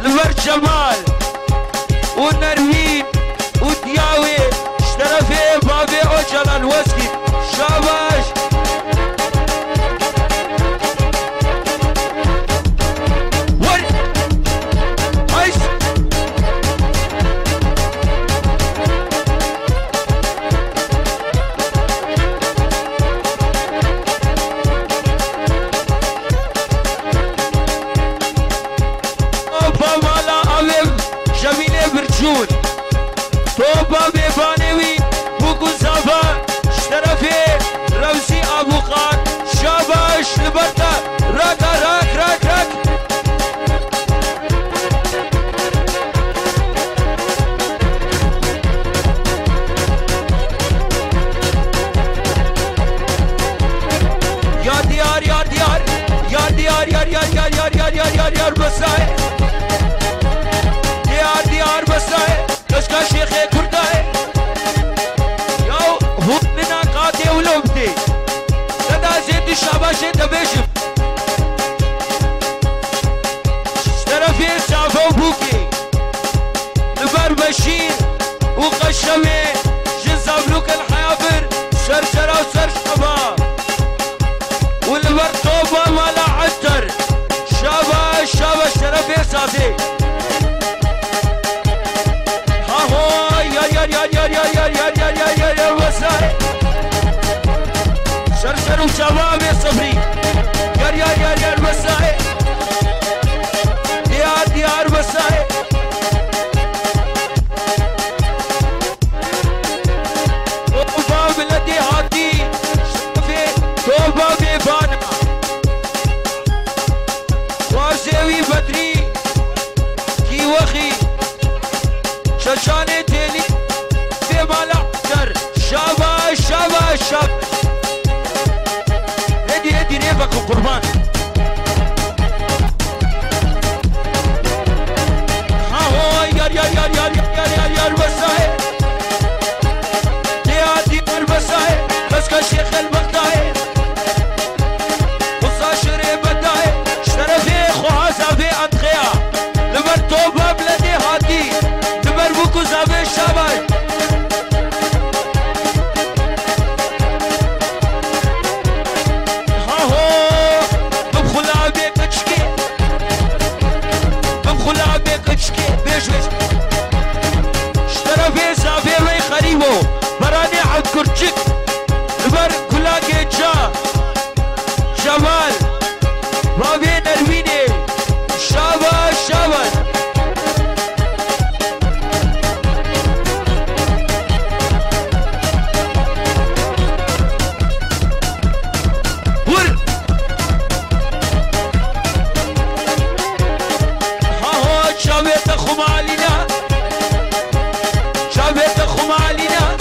لبر جمال ونروين ودياوي اشترفي بابي اوجلان وسكي شاباش توبا بيبانوي بوكو زافا اشترفي روسي ابو خان شاباش لبرتا راكا راك راك راك يا ديار يا ديار يا ديار يا ديار يا ديار يا ديار يا ديار بساي ديار ديار بساي كشكا شيخ كرداي ياو هو منا قاتي ولوبتي لدى زيد الشاباشي تبشم اشترفي سافو بوكي لبر بشير وقشمي جزابلوك الحيافر سرسرا وسر شباب والبر طوبة مالا عتر شاباش شاباش اشترفي سافي سرسر وشباب صبري يار يار يار يار مساء ديار ديار مساء توبا بلدي هاتي شفي توبا بيبانا وارزوي بدري كي وخي شجاني تيلي في مالا عكر شاباش شاباش شاباش هدي هدي ريبك وقربان ها هو يار يار يار يار يار يار يار بساي ديار ديار بساي بس كشيخ المقداي وصاشري بداي شرفي خوازا في أدخيا لبر توبا بلدي هاتي لبر بوكو زافي شاباش اشترفي سافي وي خريبو براني عبد كرتشك لبر كلاكي جا جمال رابي نرويني شاباش شاباش ور ها هو شابيت خمالينا شابيت خمالينا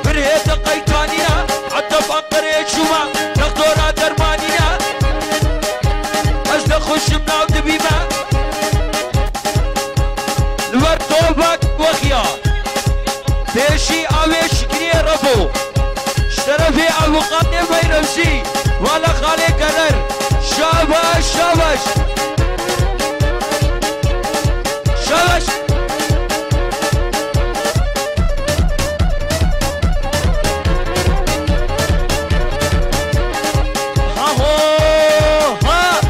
برهيت قيتانينا عطف أقريت شما دكتورة درمانينا أجد خوش مناو دبيبا لور توبك وخيا بيشي أوي شكري ربو اشترفي أبو قاتي بيرمسي ولا خالي كرر شاباش شاباش شاباش ها هو ها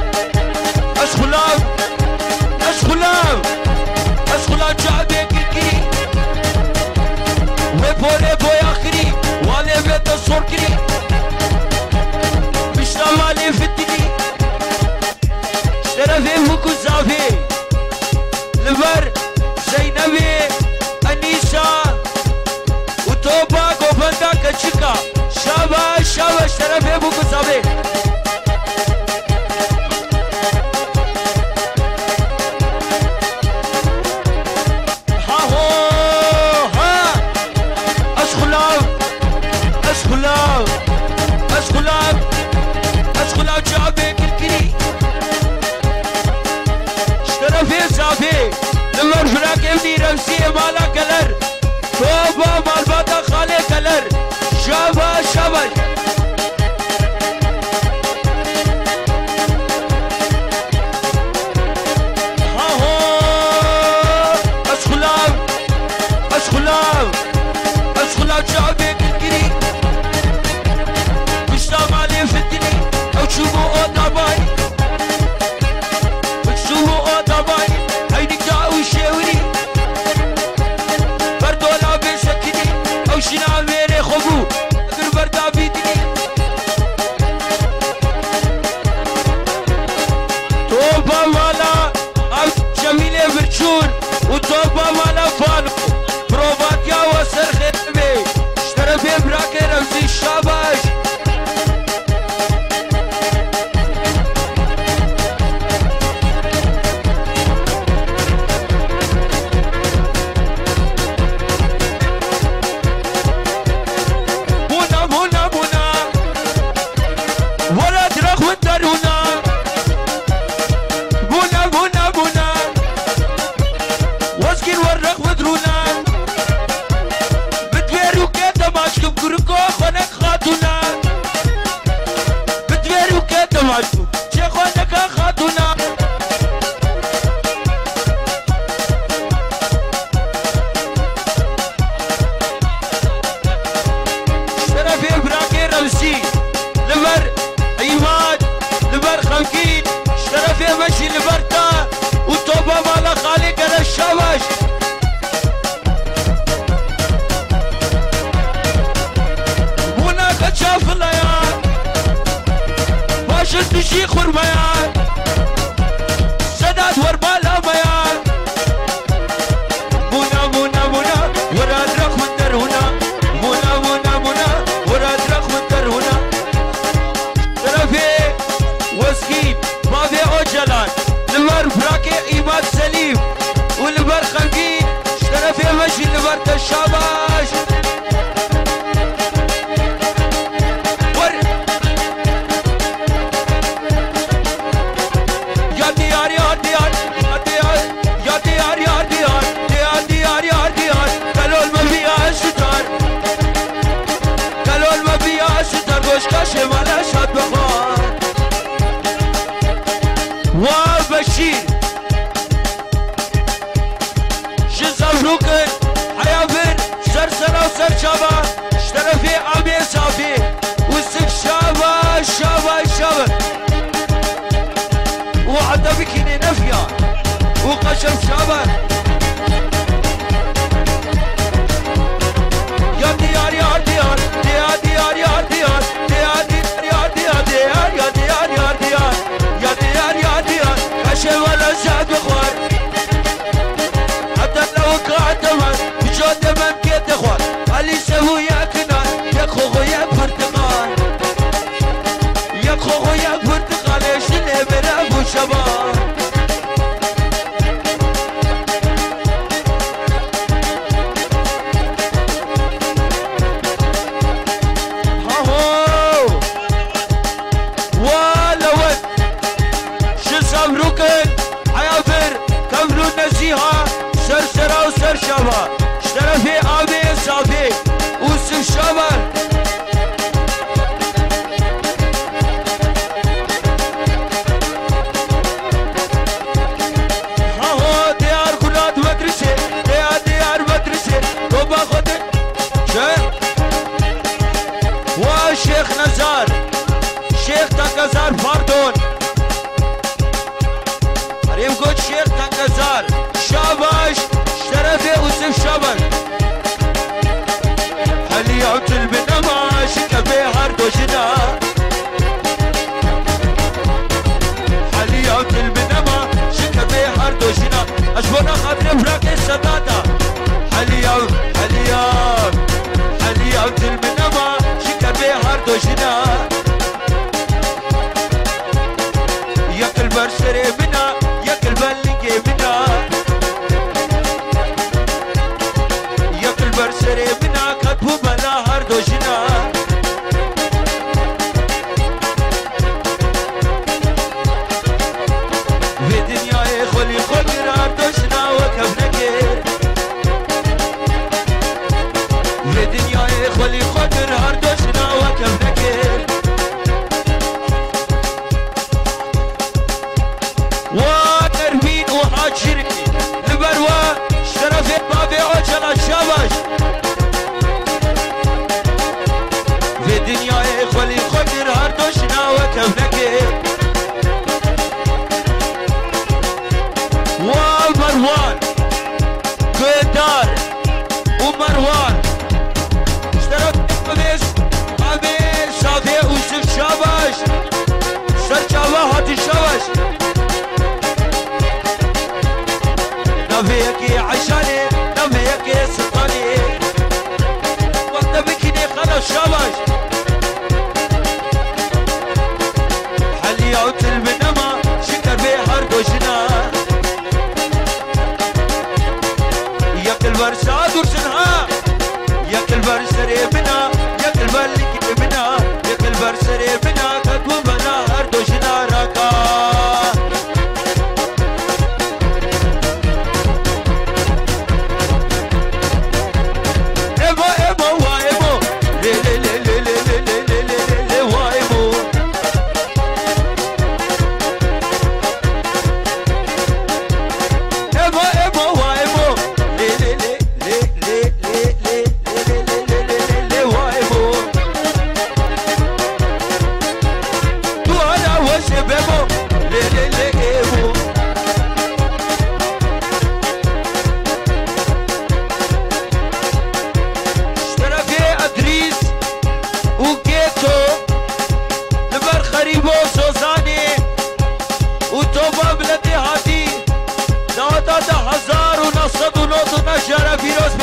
أشغلاب أشغلاب أشغلاب شعبي كيكي وبولي بوي آخري والي بيت الصور كري بشنا مالي في الدني اشترفي مكو زافي لبر زينبي أنيسا وتوبا قوفندا كتشكا شاباش شاباش اشترفي مكو زافي ها هو ها أشغلاب أشغلاب أشغلاب أشغلاب شعبي كركري اشترفي زافي لمر فراك ابني رمسي مالا كلر توبا مالباتا خالي كلر شاباش شاباش بشی لبرتا و تو با مالا خالی گره شواش بونا کچاف لیان باشد بشی خورمیان صداد وربالا بیان بونا بونا بونا وراد رخ من در هنا بونا بونا بونا وراد رخ من در هنا طرفي وسكيب بابي اوجلان لبر براكي ايماد سليم ولبر خلقي طرفي مشي لبر تشاباش يا ديار يا ديار يا ديار يا ديار يا ديار يا ديار يا ديار قالوا ما فيها ستار قالوا ما فيها ستار وش كاشف على شاد بخار وبشير شزافروكن حيافر سرسرة وسرشابة اشترى في عمي صافي وسك شابة شابة شابة وعدا بكيني نفيا وقشف شابة يا ديار يا ديار يا ديار يا ديار يا ديار يا ديار يا ديار يا ديار يا ديار يا ديار كشف ولا زاد بخوار حتى لو كاتمت بجود من كيت اخوار علي سووا يا كنار يا خوخو يا برتقال يا خوخو يا برتقال ايش اللي برافو شباب سرسرة وسرشبة اشترى في عمي صافي وسك شبر هاهو ديار كلات مدرسة ديار مدرسة توبا خدك شيخ وشيخ نزار شيخ تنقزار باردون هريم قد شيخ تنقزار شاباش شرفي وسف شبر هل يعود البنما شكبي هردو جنا هل يعود البنما شكبي هردو جنا أشبونا خاطر براكي السدادة هل يعود البنما شكبي هردو جنا ياكل برسري منا ياكل بلنجي منا برسري بنا كتبو بلا هردو جنا في دنيا خلي خبر هردو جنا وكبنكير في دنيا خلي خبر هردو جنا وكبنكير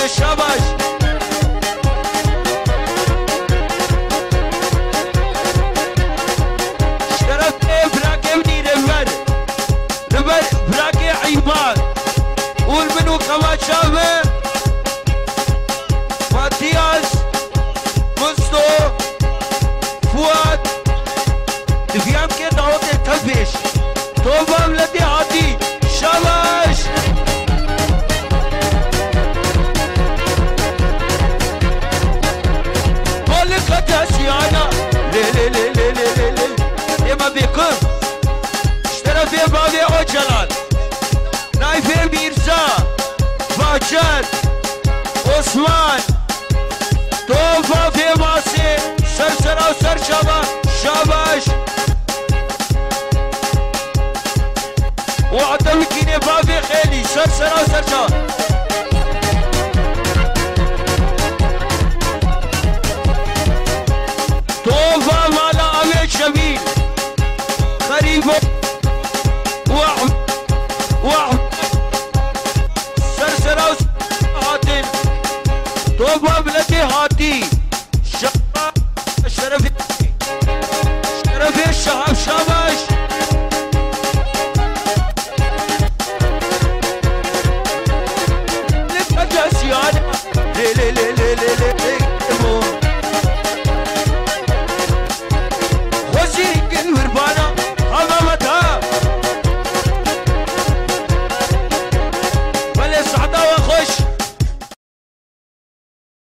بابي شاباش شرف براكي مني ربر براكي عيبان قول منو كما شافه ماتياس مستو فؤاد دفيام كي دعوت التفش توبة ملدي عادي شاباش قولك هتاسيانا لي لي لي لي لي لي لي ما بيكم اشترى في بابي عجلان نايفي ميرزا باجر عثمان توبة في ماسي سرسرة وسر شابا شاباش وعدم كيني بابي خيلي سرسرة وسر شابا توبة مالا أمي شبيل خريبو